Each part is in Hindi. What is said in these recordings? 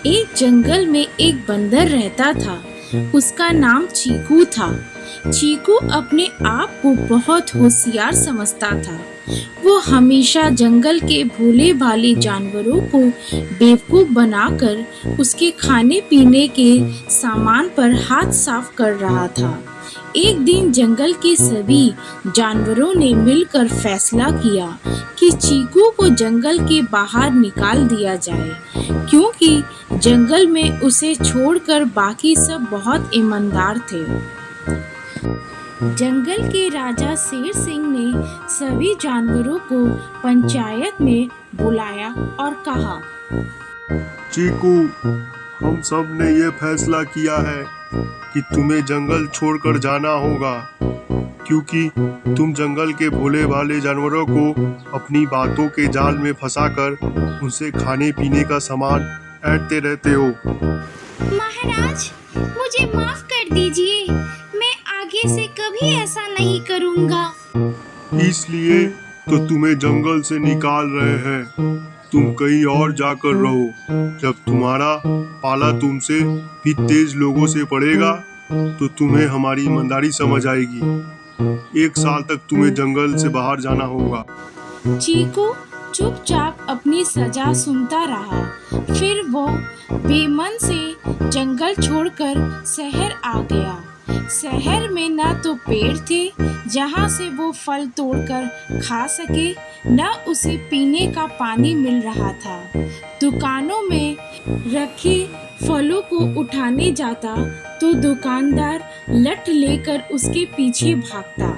एक जंगल में एक बंदर रहता था। उसका नाम चीकू था। चीकू अपने आप को बहुत होशियार समझता था। वो हमेशा जंगल के भोले भाले जानवरों को बेवकूफ बनाकर उसके खाने पीने के सामान पर हाथ साफ कर रहा था। एक दिन जंगल के सभी जानवरों ने मिलकर फैसला किया कि चीकू को जंगल के बाहर निकाल दिया जाए, क्योंकि जंगल में उसे छोड़कर बाकी सब बहुत ईमानदार थे। जंगल के राजा शेर सिंह ने सभी जानवरों को पंचायत में बुलाया और कहा, चीकू, हम सब ने ये फैसला किया है कि तुम्हें जंगल छोड़कर जाना होगा, क्योंकि तुम जंगल के भोले भाले जानवरों को अपनी बातों के जाल में फंसाकर उनसे खाने पीने का सामान ऐंठते रहते हो। महाराज, मुझे माफ कर दीजिए। मैं आगे से कभी ऐसा नहीं करूँगा। इसलिए तो तुम्हें जंगल से निकाल रहे हैं। तुम कहीं और जाकर रहो। जब तुम्हारा पाला तुमसे भी तेज लोगों से पड़ेगा तो तुम्हें हमारी ईमानदारी समझ आएगी। 1 साल तक तुम्हें जंगल से बाहर जाना होगा। चीकू चुपचाप अपनी सजा सुनता रहा। फिर वो बेमन से जंगल छोड़कर शहर आ गया। शहर में न तो पेड़ थे जहाँ से वो फल तोड़कर खा सके, न उसे पीने का पानी मिल रहा था। दुकानों में रखे फलों को उठाने जाता तो दुकानदार लठ लेकर उसके पीछे भागता।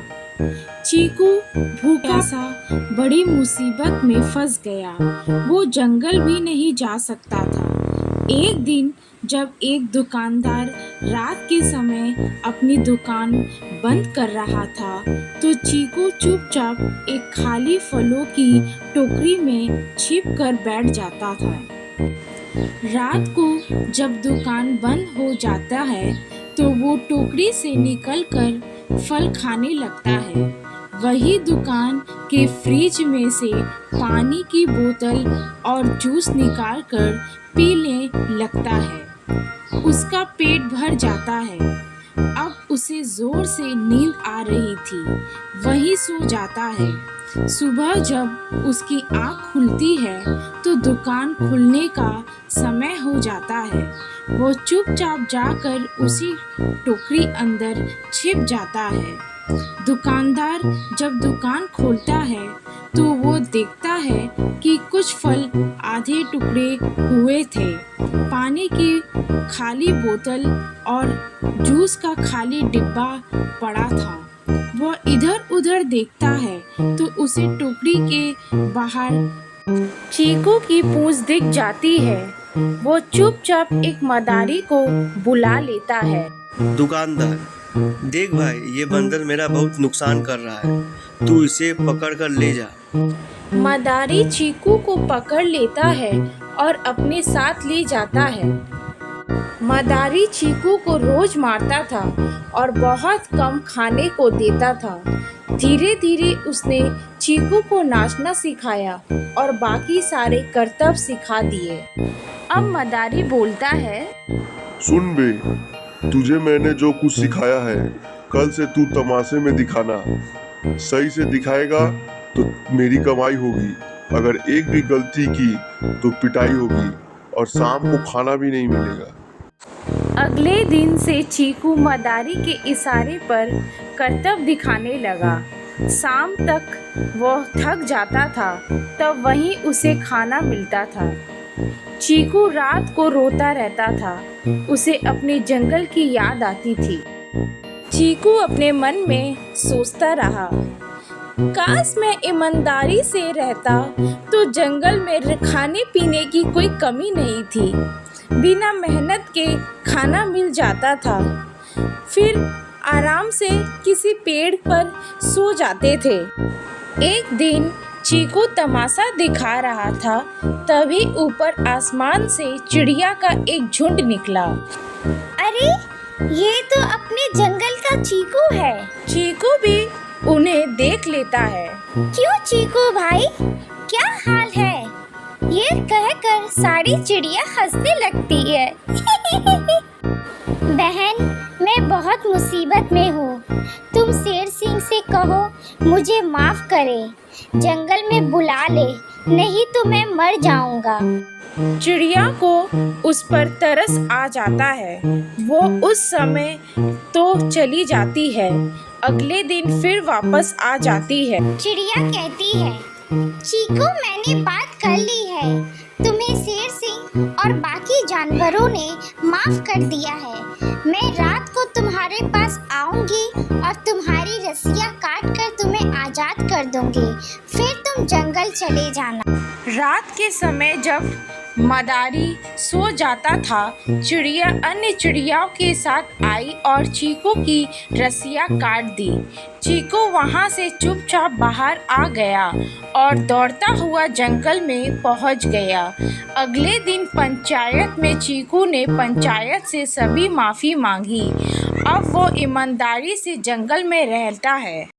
चीकू भूखा सा बड़ी मुसीबत में फंस गया। वो जंगल भी नहीं जा सकता था। एक दिन जब एक दुकानदार रात के समय अपनी दुकान बंद कर रहा था तो चीकू चुपचाप एक खाली फलों की टोकरी में छिप कर बैठ जाता था। रात को जब दुकान बंद हो जाता है तो वो टोकरी से निकलकर फल खाने लगता है। वही दुकान के फ्रिज में से पानी की बोतल और जूस निकालकर पीने लगता है। उसका पेट भर जाता है। अब उसे जोर से नींद आ रही थी। वही सो जाता है। सुबह जब उसकी आँख खुलती है तो दुकान खुलने का समय हो जाता है। वो चुपचाप जाकर उसी टोकरी अंदर छिप जाता है। दुकानदार जब दुकान खोलता है तो वो देखता है कि कुछ फल आधे टुकड़े हुए थे। पानी की खाली बोतल और जूस का खाली डिब्बा पड़ा था। वो इधर उधर देखता है तो उसे टोकरी के बाहर चीकू की पूंछ दिख जाती है। वो चुपचाप एक मदारी को बुला लेता है। दुकानदार, देख भाई, ये बंदर मेरा बहुत नुकसान कर रहा है। तू इसे पकड़ कर ले जा। मदारी चीकू को पकड़ लेता है और अपने साथ ले जाता है। मदारी चीकू को रोज मारता था और बहुत कम खाने को देता था। धीरे धीरे उसने चीकू को नाचना सिखाया और बाकी सारे करतब सिखा दिए। अब मदारी बोलता है, सुन बे, तुझे मैंने जो कुछ सिखाया है, कल से तू तमाशे में दिखाना। सही से दिखाएगा तो मेरी कमाई होगी। अगर एक भी गलती की तो पिटाई होगी और शाम को खाना भी नहीं मिलेगा। अगले दिन से चीकू मदारी के इशारे पर करतब दिखाने लगा। शाम तक वह थक जाता था, तब वहीं उसे खाना मिलता था। चीकू रात को रोता रहता था। उसे अपने जंगल की याद आती थी। चीकू अपने मन में सोचता रहा, काश मैं ईमानदारी से रहता तो जंगल में खाने पीने की कोई कमी नहीं थी। बिना मेहनत के खाना मिल जाता था। फिर आराम से किसी पेड़ पर सो जाते थे। एक दिन चीकू तमाशा दिखा रहा था, तभी ऊपर आसमान से चिड़िया का एक झुंड निकला। अरे, ये तो अपने जंगल का चीकू है। चीकू भी उन्हें देख लेता है। क्यों चीकू भाई, क्या हाल है? ये कहकर सारी चिड़िया हंसने लगती है। बहन, मैं बहुत मुसीबत में हूँ। तुम शेर सिंह से कहो मुझे माफ करे, जंगल में बुला ले, नहीं तो मैं मर जाऊंगा। चिड़िया को उस पर तरस आ जाता है। वो उस समय तो चली जाती है, अगले दिन फिर वापस आ जाती है। चिड़िया कहती है, चीकू, मैंने बात कर ली है। तुम्हें शेर सिंह और बाकी जानवरों ने माफ कर दिया है। मैं रात को तुम्हारे पास आऊंगी और तुम्हारी रस्सियां काट कर तुम्हें आजाद कर दूंगी। फिर तुम जंगल चले जाना। रात के समय जब मदारी सो जाता था, चिड़िया अन्य चिड़ियाओं के साथ आई और चीकू की रस्सियां काट दी। चीकू वहां से चुपचाप बाहर आ गया और दौड़ता हुआ जंगल में पहुंच गया। अगले दिन पंचायत में चीकू ने पंचायत से सभी माफ़ी मांगी। अब वो ईमानदारी से जंगल में रहता है।